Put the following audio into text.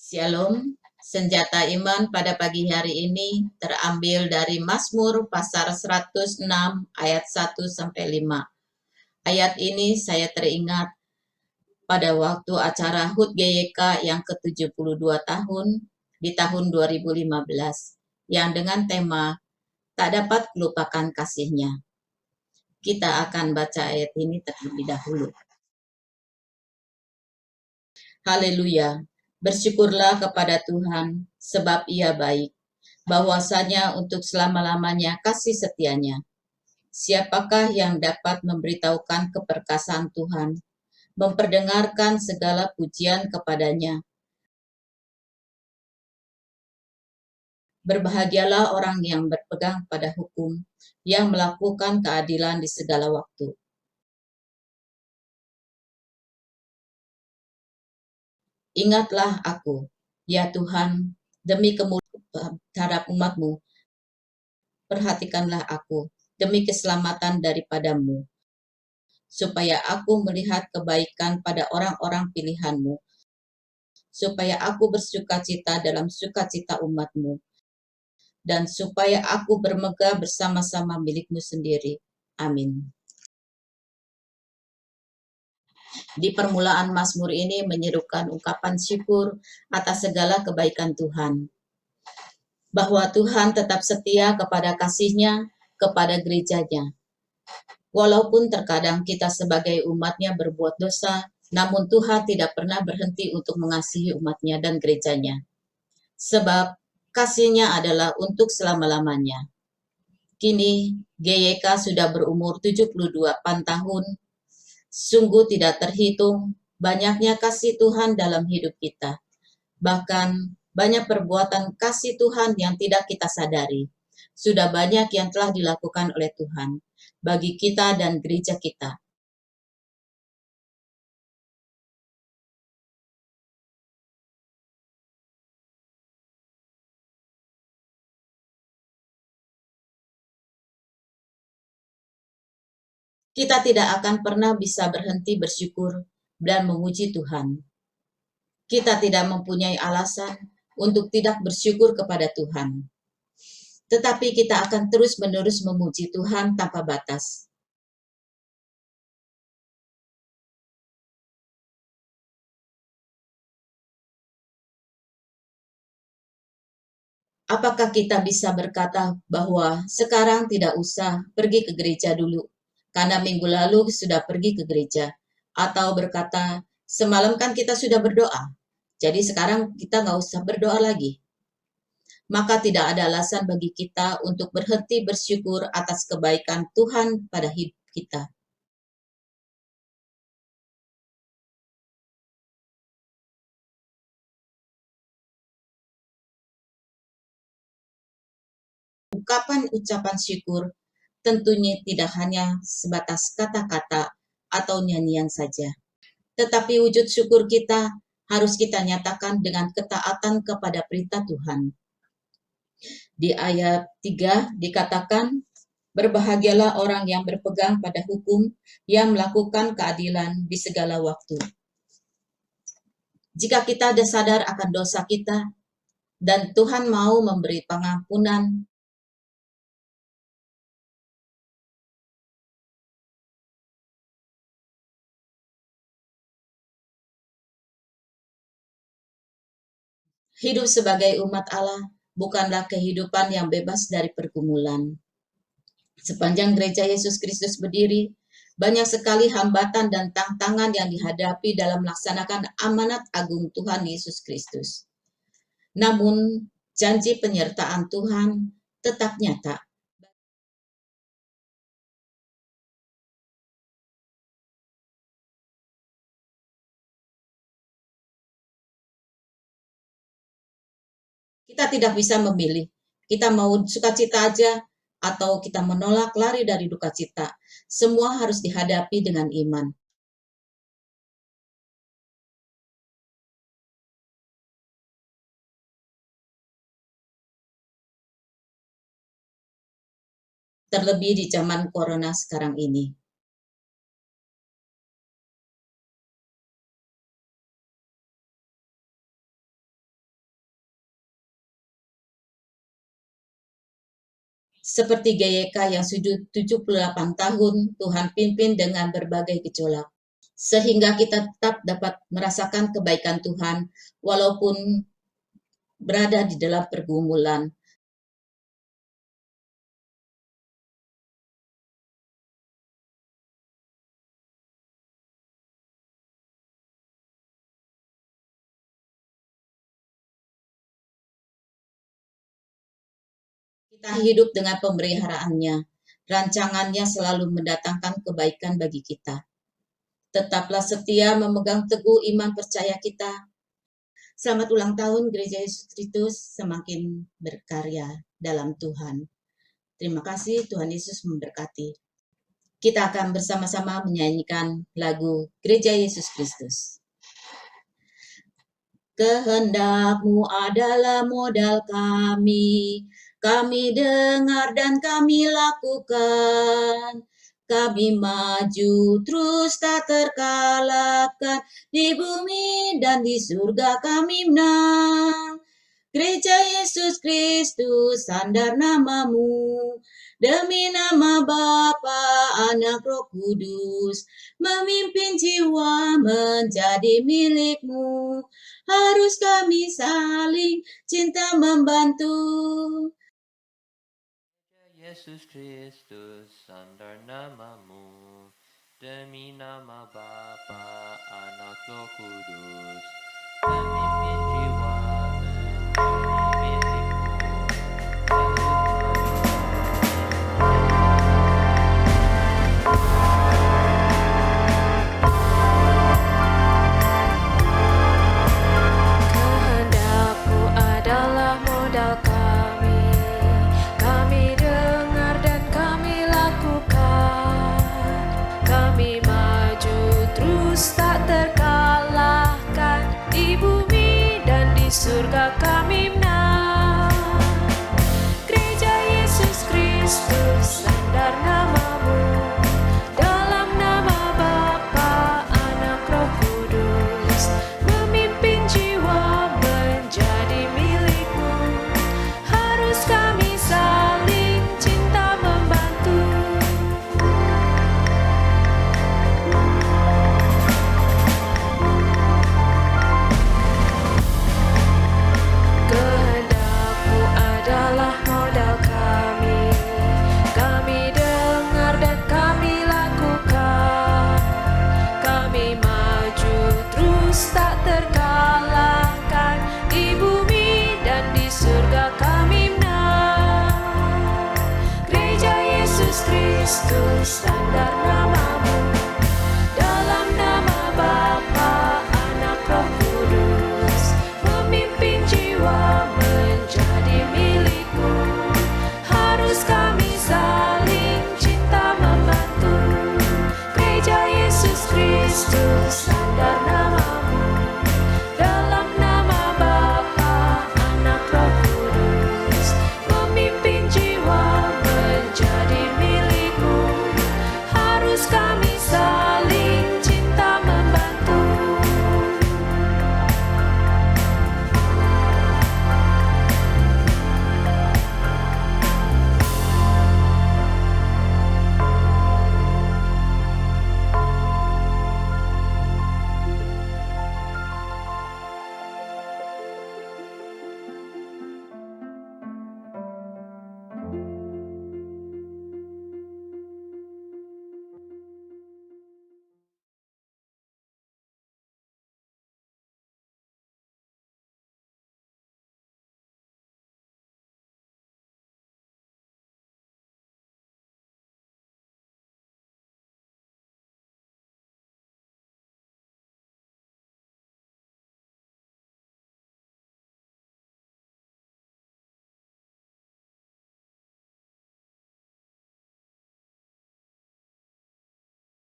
Shalom, senjata iman pada pagi hari ini terambil dari Mazmur pasal 106 ayat 1-5. Ayat ini saya teringat pada waktu acara HUT GYK yang ke-72 tahun di tahun 2015 yang dengan tema tak dapat lupakan kasihnya. Kita akan baca ayat ini terlebih dahulu. Haleluya, bersyukurlah kepada Tuhan sebab Ia baik, bahwasanya untuk selama-lamanya kasih setianya. Siapakah yang dapat memberitahukan keperkasaan Tuhan, memperdengarkan segala pujian kepadanya? Berbahagialah orang yang berpegang pada hukum, yang melakukan keadilan di segala waktu. Ingatlah aku, ya Tuhan, demi kemuliaan terhadap umat-Mu. Perhatikanlah aku, demi keselamatan daripadamu, supaya aku melihat kebaikan pada orang-orang pilihan-Mu, supaya aku bersukacita dalam sukacita umat-Mu, dan supaya aku bermegah bersama-sama milik-Mu sendiri. Amin. Di permulaan Mazmur ini menyerukan ungkapan syukur atas segala kebaikan Tuhan, bahwa Tuhan tetap setia kepada kasih-Nya, kepada gereja-Nya. Walaupun terkadang kita sebagai umat-Nya berbuat dosa, namun Tuhan tidak pernah berhenti untuk mengasihi umat-Nya dan gereja-Nya. Sebab kasih-Nya adalah untuk selama-lamanya. Kini GYK sudah berumur 78 tahun. Sungguh tidak terhitung banyaknya kasih Tuhan dalam hidup kita. Bahkan banyak perbuatan kasih Tuhan yang tidak kita sadari. Sudah banyak yang telah dilakukan oleh Tuhan bagi kita dan gereja kita. Kita tidak akan pernah bisa berhenti bersyukur dan memuji Tuhan. Kita tidak mempunyai alasan untuk tidak bersyukur kepada Tuhan. Tetapi kita akan terus-menerus memuji Tuhan tanpa batas. Apakah kita bisa berkata bahwa sekarang tidak usah pergi ke gereja dulu, karena minggu lalu sudah pergi ke gereja? Atau berkata, semalam kan kita sudah berdoa, jadi sekarang kita nggak usah berdoa lagi. Maka tidak ada alasan bagi kita untuk berhenti bersyukur atas kebaikan Tuhan pada hidup kita. Ungkapan ucapan syukur tentunya tidak hanya sebatas kata-kata atau nyanyian saja. Tetapi wujud syukur kita harus kita nyatakan dengan ketaatan kepada perintah Tuhan. Di ayat 3 dikatakan, berbahagialah orang yang berpegang pada hukum, yang melakukan keadilan di segala waktu. Jika kita ada sadar akan dosa kita, dan Tuhan mau memberi pengampunan, hidup sebagai umat Allah bukanlah kehidupan yang bebas dari pergumulan. Sepanjang gereja Yesus Kristus berdiri, banyak sekali hambatan dan tantangan yang dihadapi dalam melaksanakan amanat agung Tuhan Yesus Kristus. Namun, janji penyertaan Tuhan tetap nyata. Kita tidak bisa memilih. Kita mau sukacita aja atau kita menolak lari dari duka cita. Semua harus dihadapi dengan iman. Terlebih di zaman corona sekarang ini. Seperti GYK yang sudah 78 tahun, Tuhan pimpin dengan berbagai gejolak, sehingga kita tetap dapat merasakan kebaikan Tuhan walaupun berada di dalam pergumulan. Kita hidup dengan pemeliharaannya. Rancangannya selalu mendatangkan kebaikan bagi kita. Tetaplah setia memegang teguh iman percaya kita. Selamat ulang tahun Gereja Yesus Kristus, semakin berkarya dalam Tuhan. Terima kasih, Tuhan Yesus memberkati. Kita akan bersama-sama menyanyikan lagu Gereja Yesus Kristus. Kehendak-Mu adalah modal kami dengar dan kami lakukan. Kami maju terus tak terkalahkan, di bumi dan di surga kami menang. Gereja Yesus Kristus, sandar nama-Mu, demi nama Bapa, Anak, Roh Kudus, memimpin jiwa menjadi milik-Mu. Harus kami saling cinta membantu. Yesus Kristus, sandar nama-Mu, demi nama Bapa, Anak, Roh Kudus, memimpin jiwa menjadi milik-Mu. Kehendak-Mu adalah modal kami dengar dan kami lakukan. Kami maju terus tak terkalahkan, di bumi dan di surga kami menang. Gereja Yesus Kristus, sandar nama-Mu, dalam nama Bapa, Anak, Roh Kudus, memimpin jiwa menjadi milik-Mu. Harus kami saling cinta membantu. Kehendak-Mu adalah modal kami dengar dan kami lakukan. Kami maju terus tak terkalahkan, di bumi dan di surga kami menang. Gereja Yesus Kristus.